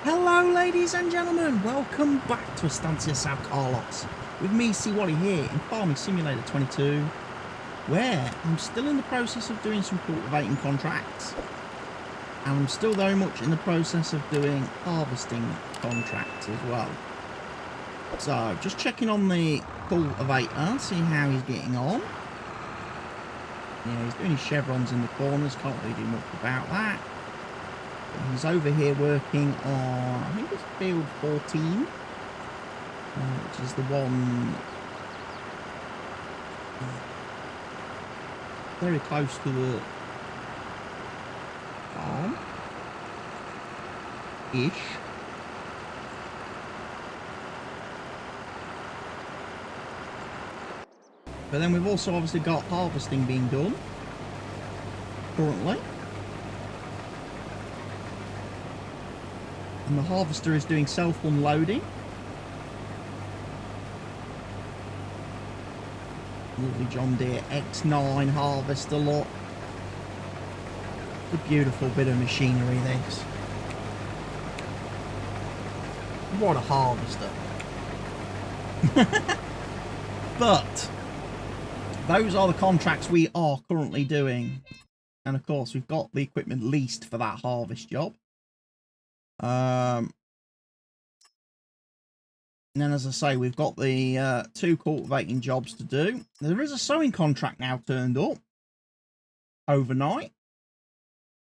Hello ladies and gentlemen, welcome back to Estância São Carlos with me, C. Wally here in Farming Simulator 22, where I'm still in the process of doing some cultivating contracts, and I'm still very much in the process of doing harvesting contracts as well. So just checking on the cultivator, see how he's getting on. Yeah, he's doing his chevrons in the corners, can't really do much about that. He's over here working on, I think it's field 14, which is the one very close to the farm-ish. But then we've also obviously got harvesting being done currently. And the harvester is doing self-unloading. Lovely John Deere X9 harvester lot. A beautiful bit of machinery, this. What a harvester. But those are the contracts we are currently doing. And of course, we've got the equipment leased for that harvest job. And then, as I say, we've got the 2 cultivating jobs to do. There is a sowing contract now turned up overnight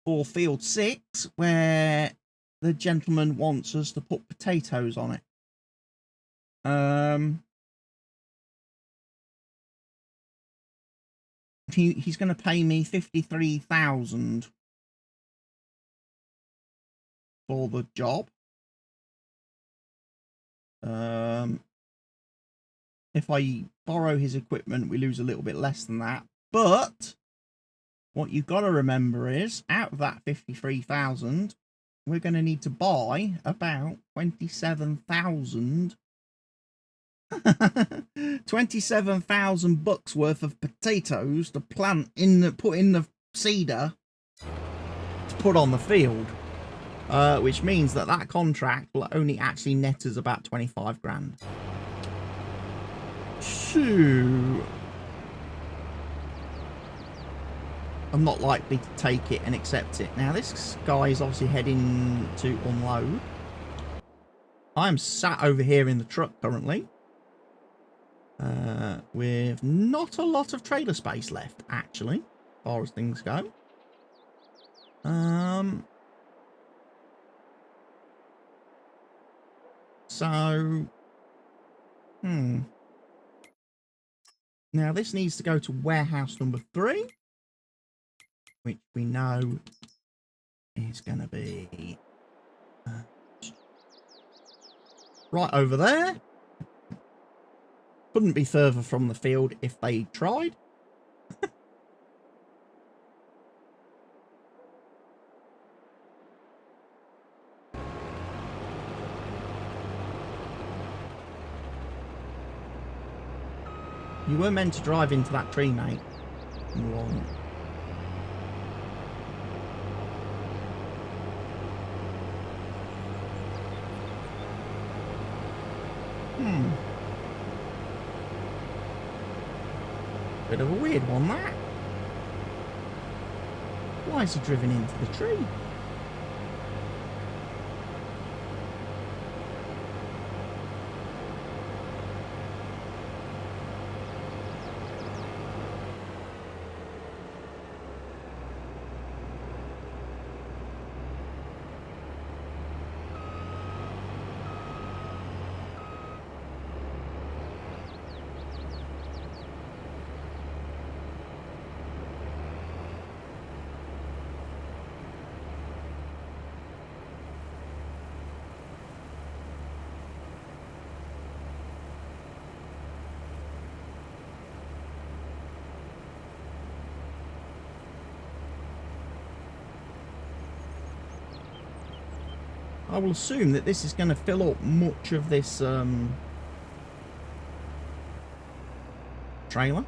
for field 6, where the gentleman wants us to put potatoes on it. He's going to pay me 53,000 for the job. If I borrow his equipment, we lose a little bit less than that. But what you've got to remember is, out of that 53,000, we're going to need to buy about 27,000 27,000 bucks worth of potatoes to put in the seeder to put on the field. Which means that contract will only actually net us about 25 grand. So I'm not likely to take it and accept it. Now this guy is obviously heading to unload. I'm sat over here in the truck currently. With not a lot of trailer space left, actually, as far as things go. So, now this needs to go to warehouse number 3, which we know is going to be right over there. Couldn't be further from the field if they tried. You were meant to drive into that tree, mate. You weren't. Bit of a weird one, that. Why is he driven into the tree? I will assume that this is going to fill up much of this trailer.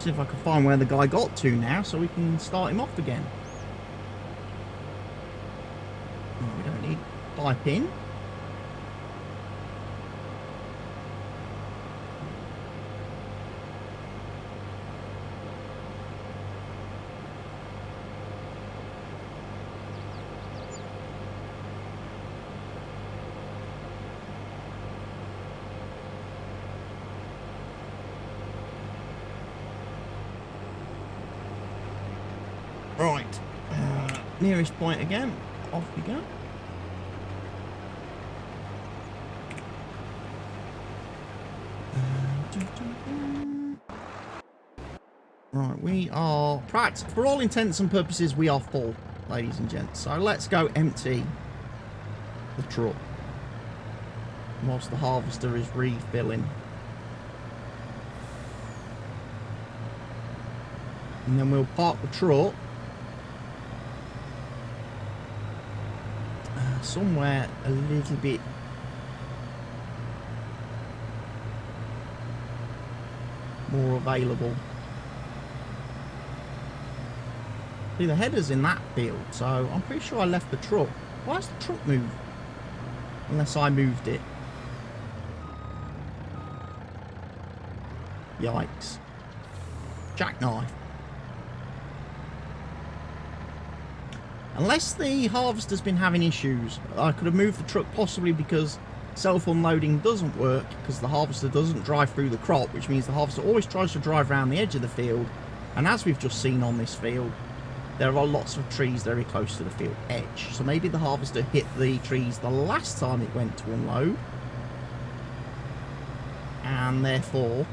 see if I can find where the guy got to now so we can start him off again. Oh, we don't need pipe in. Right, nearest point again, off we go. Right, we are, for all intents and purposes, we are full, ladies and gents. So let's go empty the truck whilst the harvester is refilling. And then we'll park the truck somewhere a little bit more available. See, the header's in that field, so I'm pretty sure I left the truck. Why's the truck moved? Unless I moved it. Yikes. Jackknife. Unless the harvester's been having issues, I could have moved the truck possibly because self-unloading doesn't work because the harvester doesn't drive through the crop, which means the harvester always tries to drive around the edge of the field. And as we've just seen on this field, there are lots of trees very close to the field edge. So maybe the harvester hit the trees the last time it went to unload. And therefore...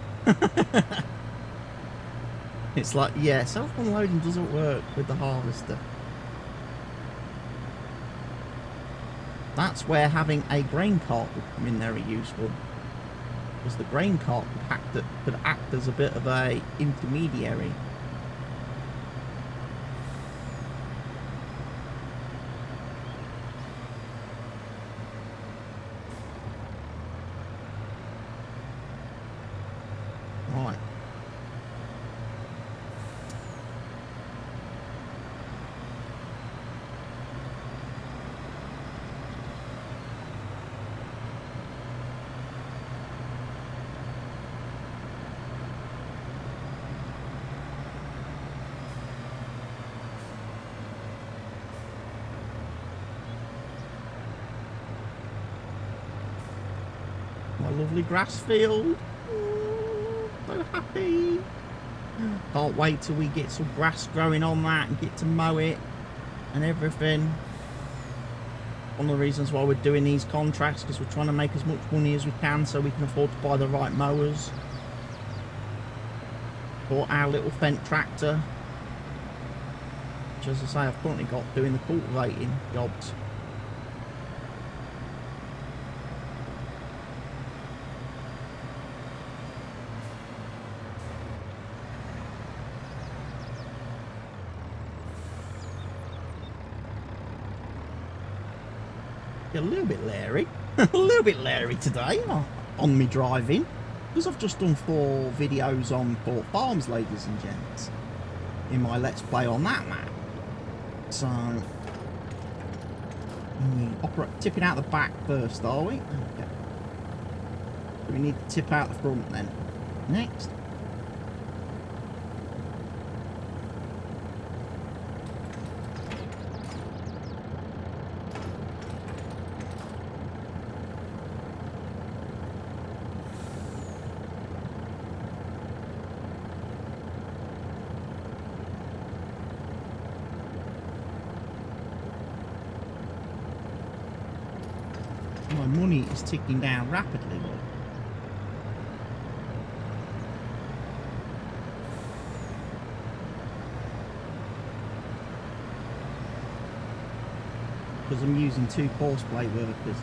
it's like, yeah, self-unloading doesn't work with the harvester. That's where having a grain cart would come in very useful. Because the grain cart could act as a bit of a intermediary. Right. My lovely grass field. So happy. Can't wait till we get some grass growing on that and get to mow it and everything. One of the reasons why we're doing these contracts, because we're trying to make as much money as we can so we can afford to buy the right mowers. Bought our little Fendt tractor, which, as I say, I've currently got doing the cultivating jobs. A little bit leery, a little bit leery today on me driving, because I've just done 4 videos on Port Farms, ladies and gents, in my Let's Play on that map. So, tipping out the back first, are we? Okay. So we need to tip out the front then. Next. My money is ticking down rapidly, look. Because I'm using 2 horseplay workers.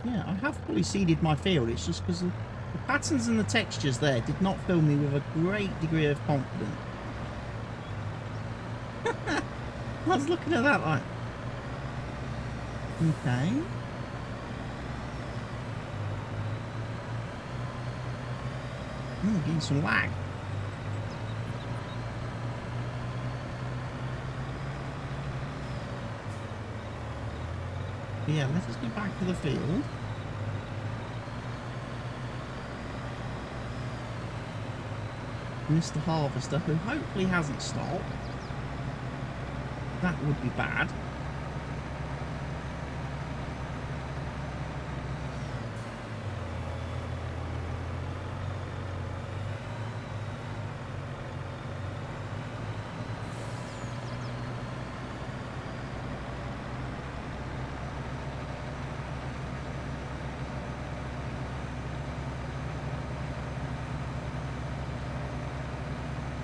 Yeah, I have fully seeded my field. It's just because the patterns and the textures there did not fill me with a great degree of confidence. I was looking at that like, okay. Getting some lag. Yeah, let us get back to the field. Mr. Harvester, who hopefully hasn't stopped. That would be bad.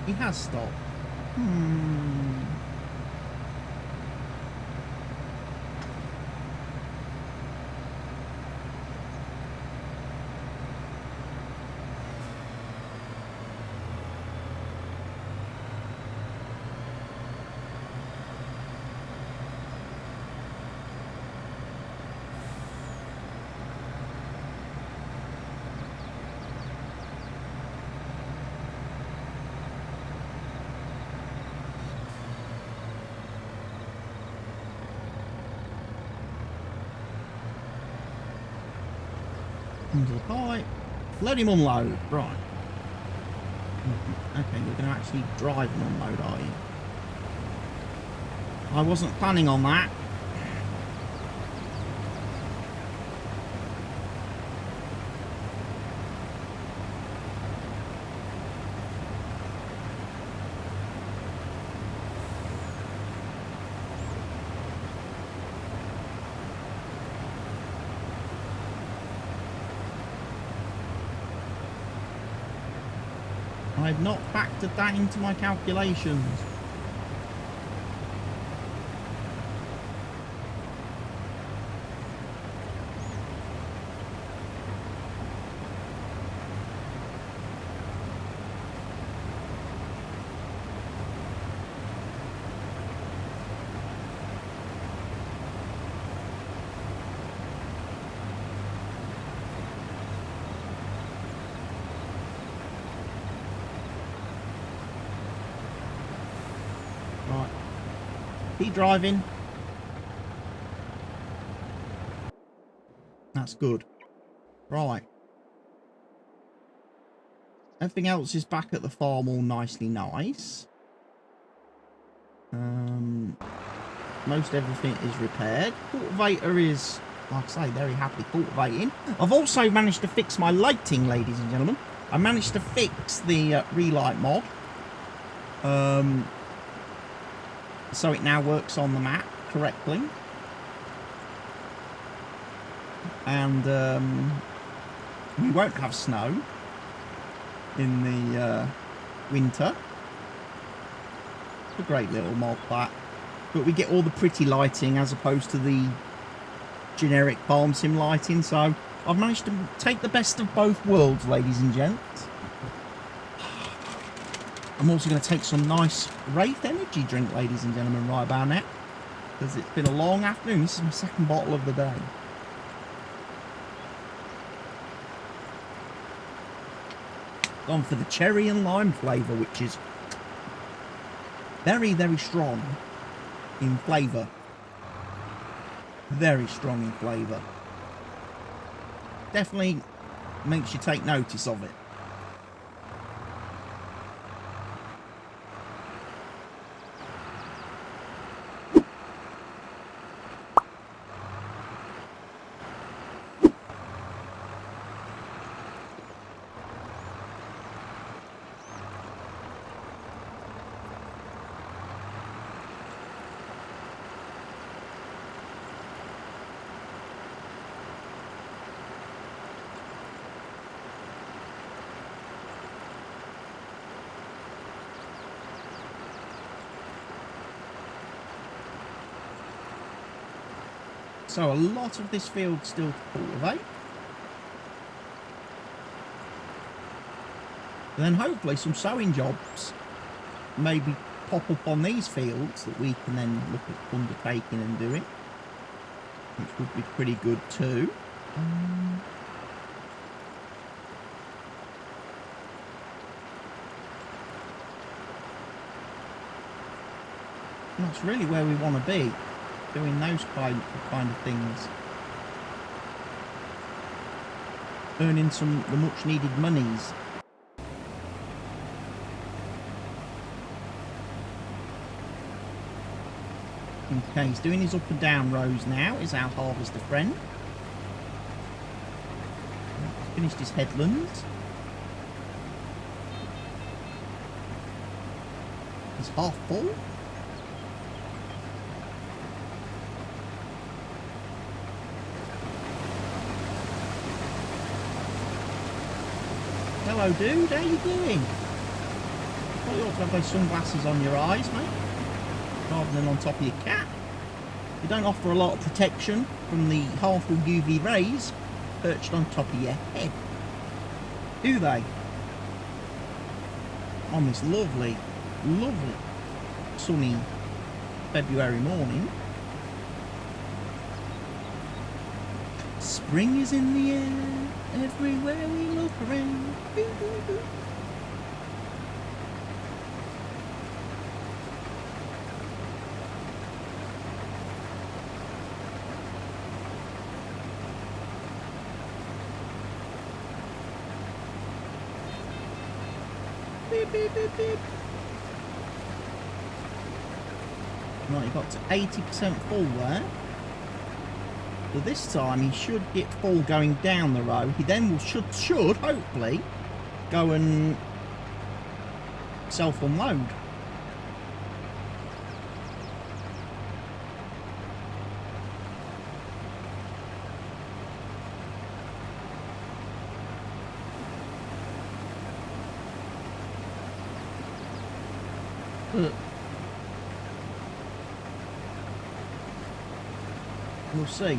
He has stopped. Into the pipe. Let him unload. Right. Okay, you're going to actually drive and unload, are you? I wasn't planning on that. I had not factored that into my calculations. Right. Keep driving. That's good. Right. Everything else is back at the farm all nicely nice. Most everything is repaired. Cultivator is, like I say, very happily cultivating. I've also managed to fix my lighting, ladies and gentlemen. I managed to fix the relight mod. So it now works on the map correctly. And we won't have snow in the winter. It's a great little mod, that. But we get all the pretty lighting as opposed to the generic farm sim lighting. So I've managed to take the best of both worlds, ladies and gents. I'm also going to take some nice Wraith energy drink, ladies and gentlemen, right about now. Because it's been a long afternoon. This is my second bottle of the day. Gone for the cherry and lime flavour, which is very, very strong in flavour. Very strong in flavour. Definitely makes you take notice of it. So a lot of this field still to cultivate. And then hopefully some sowing jobs maybe pop up on these fields that we can then look at undertaking and doing, which would be pretty good too. And that's really where we want to be, doing those kind of things. Earning the much needed monies. Okay, he's doing his up and down rows now, is our harvester friend. He's finished his headlands. He's half full. Hello dude, how you doing? Thought you ought to have those sunglasses on your eyes, mate, rather than on top of your cap. They don't offer a lot of protection from the harmful UV rays perched on top of your head, do they? On this lovely, lovely sunny February morning. Spring is in the air, everywhere we look around. Beep, beep, beep, beep. Right, he got to 80% full there. So this time he should get full going down the row. He then should hopefully go and self-unload. We'll see.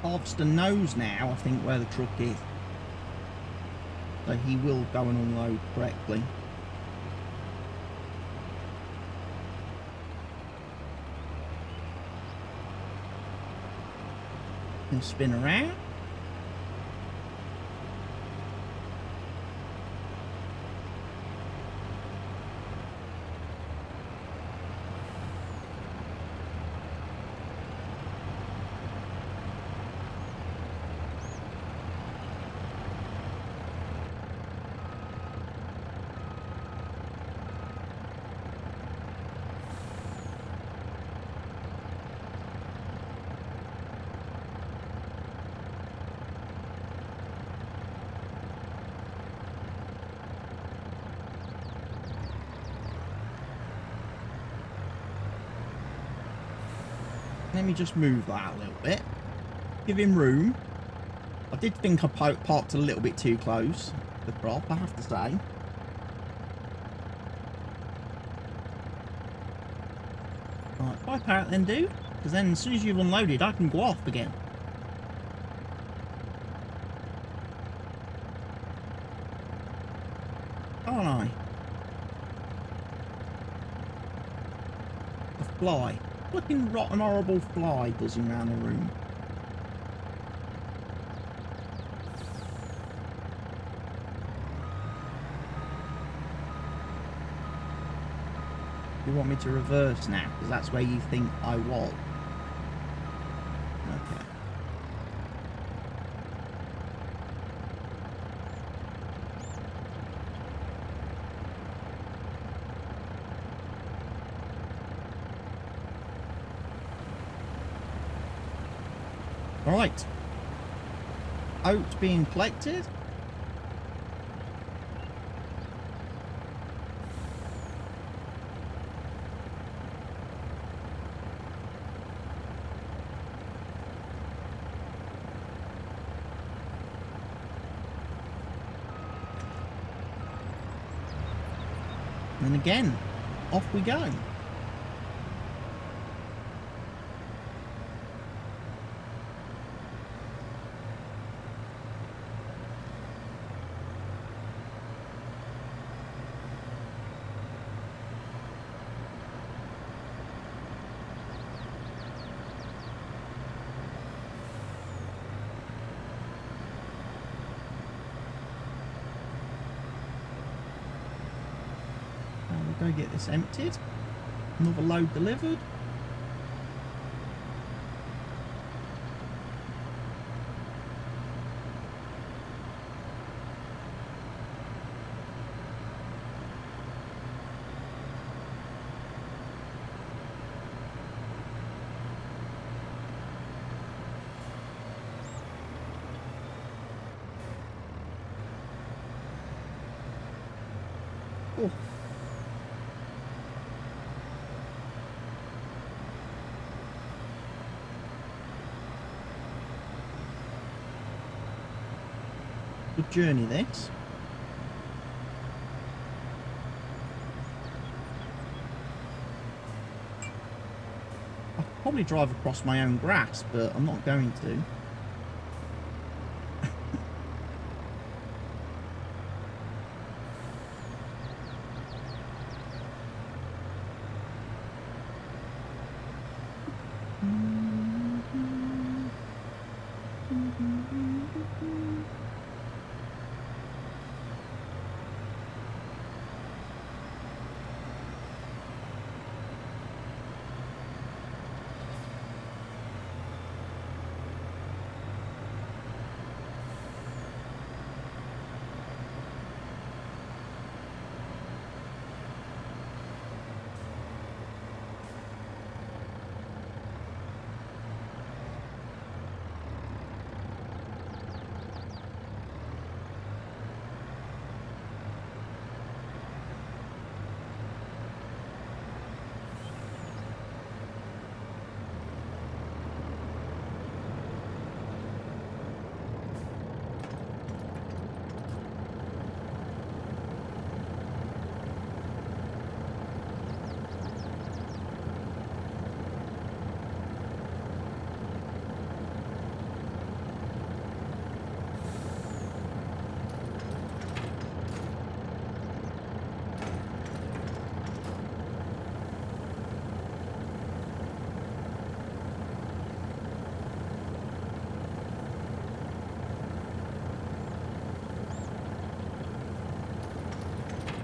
Harvester knows now, I think, where the truck is. So he will go and unload correctly. And spin around. Let me just move that a little bit. Give him room. I did think I parked a little bit too close to the crop, I have to say. Right, bye parrot then, dude. Because then as soon as you've unloaded, I can go off again. Can't I? The fly. Flipping rotten horrible fly buzzing around the room. You want me to reverse now? Because that's where you think I was. Okay. Right. Oat being collected. And again, off we go. Go get this emptied. Another load delivered. Oh. Good journey this. I could probably drive across my own grass, but I'm not going to.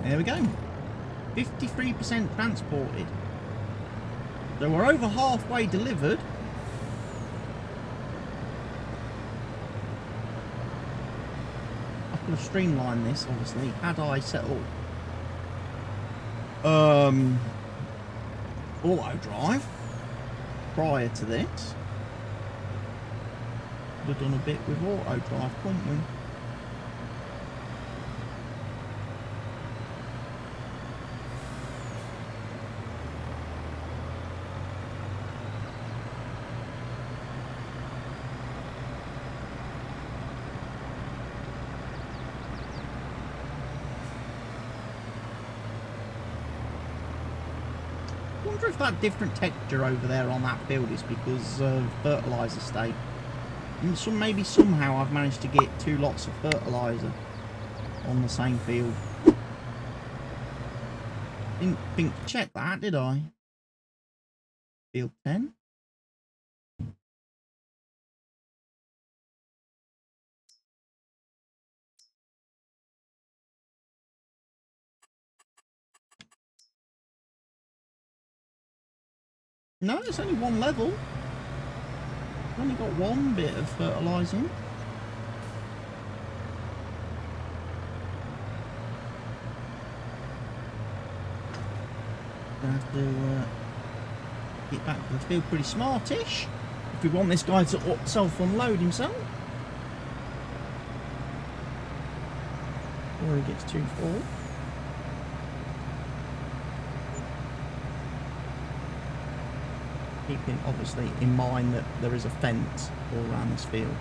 There we go. 53% transported. So we're over halfway delivered. I could have streamlined this, obviously, had I set up auto drive prior to this. Could have done a bit with auto drive, couldn't we? I wonder if that different texture over there on that field is because of fertiliser state. And maybe somehow I've managed to get 2 lots of fertiliser on the same field. Didn't think to check that, did I? Field 10. No, it's only one level. I've only got one bit of fertilising. Gonna have to get back to the field pretty smartish if we want this guy to self-unload himself. Or he gets too full. Keeping obviously in mind that there is a fence all around this field.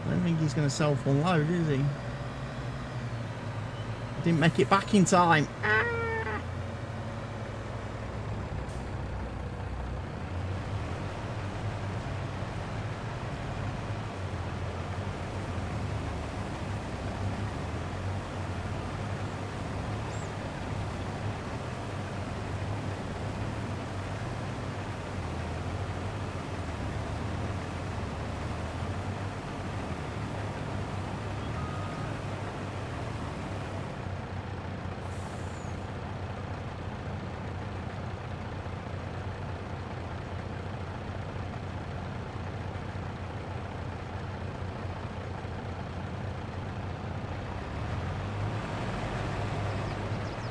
I don't think he's going to self-unload, is he? Didn't make it back in time.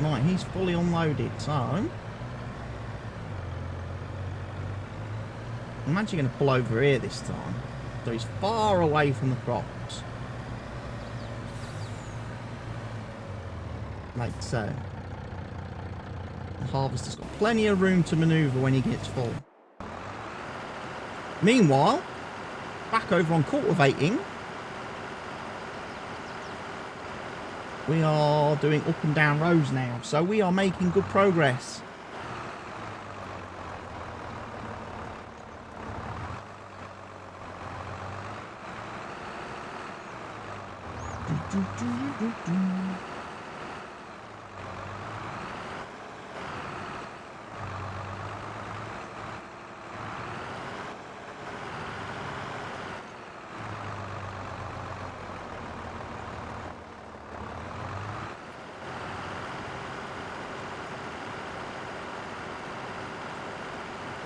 Right, he's fully unloaded, so I'm actually going to pull over here this time, so he's far away from the crops, like so. The harvester's got plenty of room to manoeuvre when he gets full. Meanwhile, back over on cultivating, we are doing up and down rows now, so we are making good progress.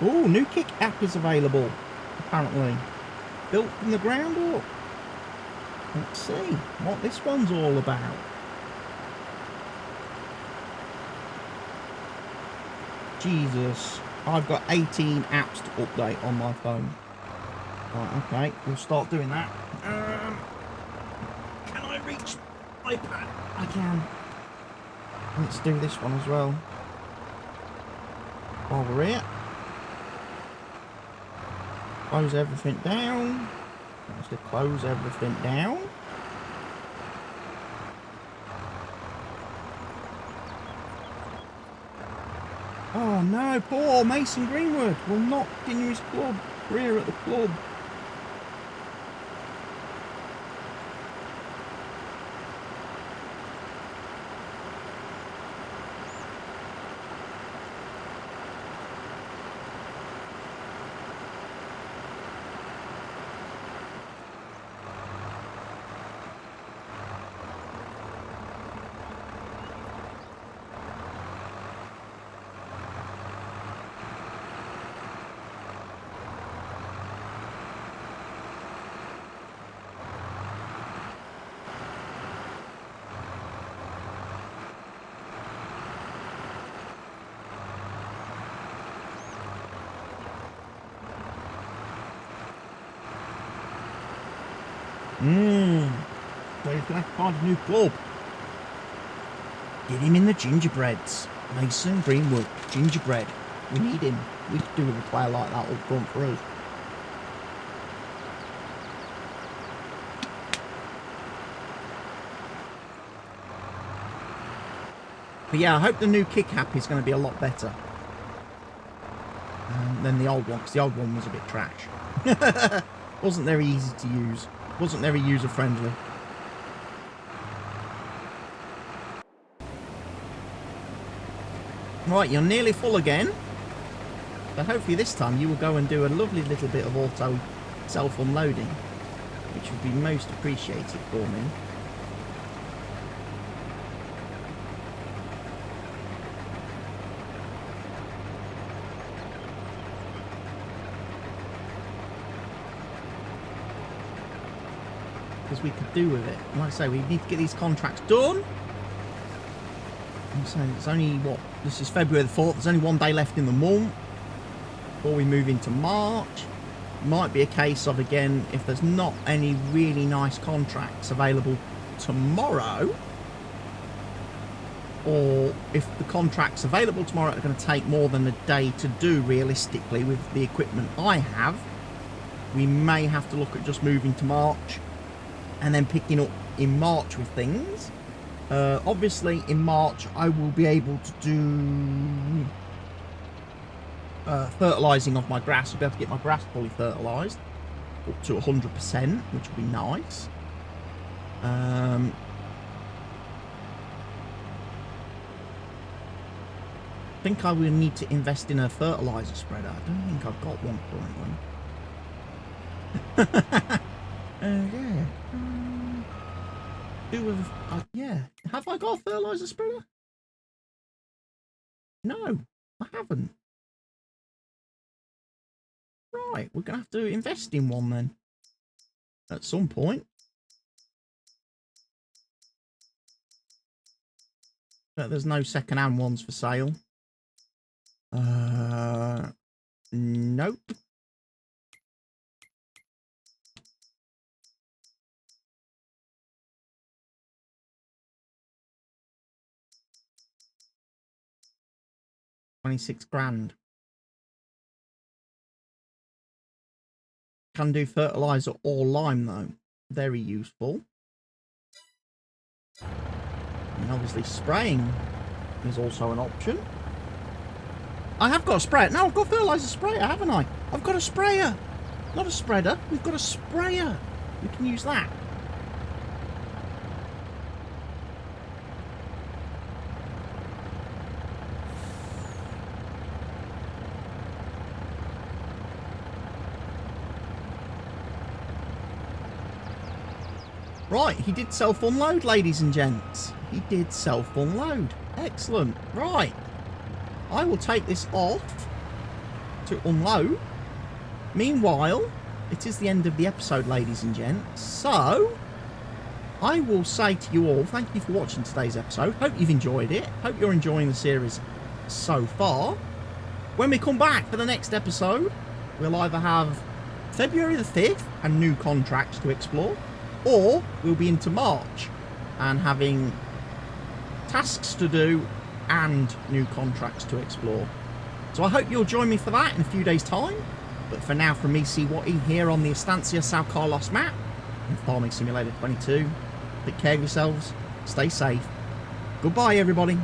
Oh, new kick app is available, apparently. Built from the ground up. Let's see what this one's all about. Jesus, I've got 18 apps to update on my phone. Right, okay, we'll start doing that. Can I reach iPad? I can. Let's do this one as well. While we're here. Close everything down. Let's just close everything down. Oh no, poor Mason Greenwood will not continue his career at the club. So he's going to have to find a new club. Get him in the gingerbreads. Mason Greenwood, gingerbread. We need him. We could do with a player like that up front for us. But yeah, I hope the new kick app is going to be a lot better than the old one, because the old one was a bit trash. Wasn't very easy to use. Wasn't very user friendly. Right, you're nearly full again. But hopefully this time you will go and do a lovely little bit of auto self-unloading, which would be most appreciated for me. as we could do with it. And like I say, we need to get these contracts done. I'm saying it's only, what, this is February the 4th. There's only 1 day left in the month before we move into March. Might be a case of, again, if there's not any really nice contracts available tomorrow, or if the contracts available tomorrow are going to take more than a day to do realistically with the equipment I have, we may have to look at just moving to March and then picking up in March with things. Obviously in March I will be able to do fertilising of my grass. I'll be able to get my grass fully fertilised up to 100%, which will be nice. I think I will need to invest in a fertiliser spreader. I don't think I've got one currently. Yeah. Yeah. Have I got a fertiliser spreader? No, I haven't. Right, we're going to have to invest in one then. At some point. But there's no second-hand ones for sale. Nope. £26,000. Can do fertilizer or lime though. Very useful. And obviously spraying is also an option. I have got a sprayer. No, I've got a fertilizer sprayer, haven't I? I've got a sprayer. Not a spreader. We've got a sprayer. We can use that. Right, he did self-unload, ladies and gents. He did self-unload. Excellent. Right. I will take this off to unload. Meanwhile, it is the end of the episode, ladies and gents. So, I will say to you all, thank you for watching today's episode. Hope you've enjoyed it. Hope you're enjoying the series so far. When we come back for the next episode, we'll either have February the 5th and new contracts to explore, or we'll be into March and having tasks to do and new contracts to explore. So I hope you'll join me for that in a few days' time. But for now, from me, Watty, here on the Estância São Carlos map in Farming Simulator 22. Take care of yourselves. Stay safe. Goodbye, everybody.